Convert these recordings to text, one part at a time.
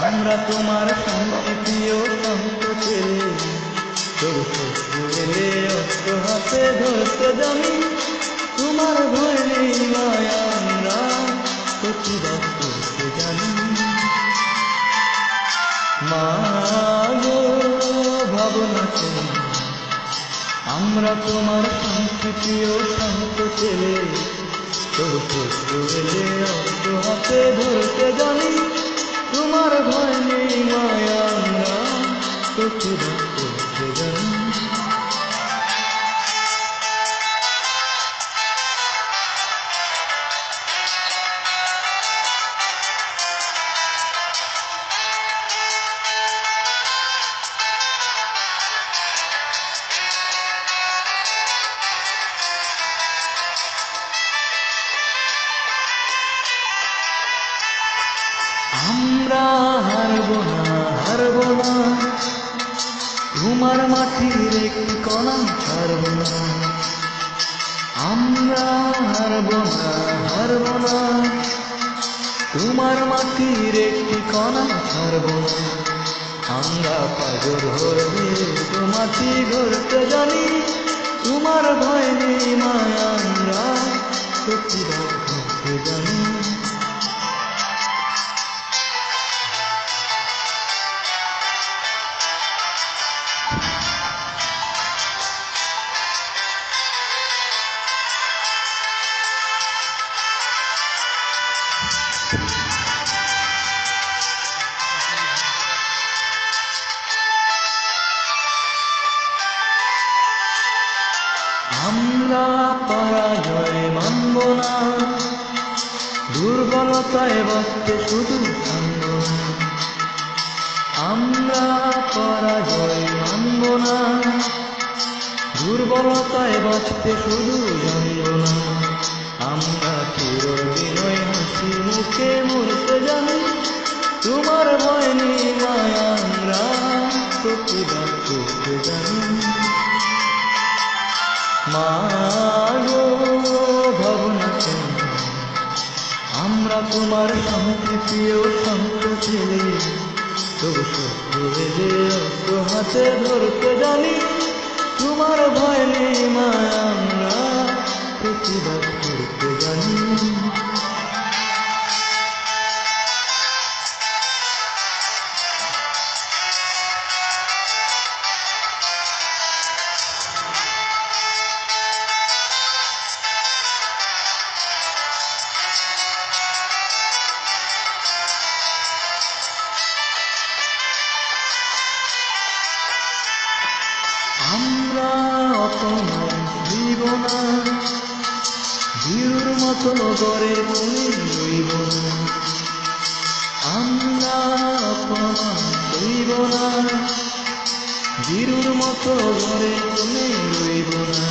আমরা তোমার শান্তিপ্রিয় শান্ত ছেলে, তোর শত্রু এলে অস্ত্র হাতে ধরতে জানি। তোমার ভয় নেই মায়া, আমরা প্রতিবাদ করতে জানি। মা গো ভাবনা ছেলে, আমরা তোমার শান্তিপ্রিয় শান্ত ছেলে, তোর শত্রু এলে অস্ত্র হাতে ধরতে জানি। তোমার ভয় নেই মায়া, আমরা প্রতিবাদ করতে জানি। আমরা হারব না, হারব না, তোমার মাটির একটি কণা ছাড়ব না। আমরা হারব না, হারব না, তোমার মাটির একটি কণা ছাড়ব না। আমরা পাগল হয়ে মাটি গড়তে জানি। তোমার ভয় নেই মায়া, আমরা প্রতিবাদ করতে জানি। আমরা পরাজয় মানব না, দুর্বলতায় বাঁচতে শুধু জানব না। আমরা পরাজয় মানব না, দুর্বলতায় বাঁচতে শুধু জানব না। আমরা চিরবিনয় হাসি মুখে মরতে জানি। তোমার ভয় নেই মায়া, আমরা প্রতিবাদ করতে জানি। মা গো ভাবনা ছেলে, আমরা তোমার শান্তিপ্রিয় শান্ত ছেলে, তোর শত্রু এলে অস্ত্র হাতে ধরতে জানি। তোমার ভয় নেই মায়া, আমরা প্রতিবাদ করতে জানি। আমরা অপমান হইব না, বীরুর মতো গড়ে মনে রইব না। আমরা অপমান হইব না, বীরুর মতো গড়ে মনে রইব না।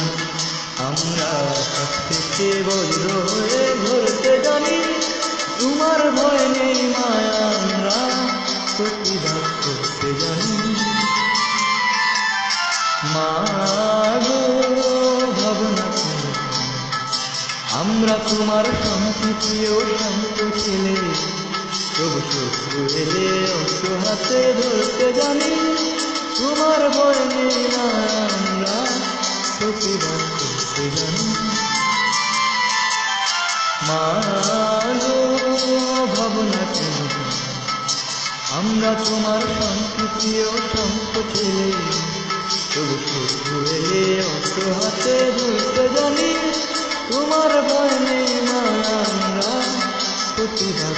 আমরা কাছ থেকে বজ্র হয়ে ধরতে জানি। তোমার ভয় নেই মায়া, আমরা প্রতিবাদ করতে জানি। মা গো ভাবনা ছেলে, আমরা তোমার শান্তিপ্রিয় শান্ত ছেলে, তবু শত্রু এলে অস্ত্র হাতে ধরতে জানি। তোমার ভয় নেই না, আমরা প্রতিবাদ করতে জানি। মা গো ভাবনা ছেলে, আমরা তোমার শান্তিপ্রিয় শান্ত ছেলে, তবু শত্রু এলে অস্ত্র হাতে ধরতে জানি। তোমার ভয় নেই না, আমরা প্রতিবাদ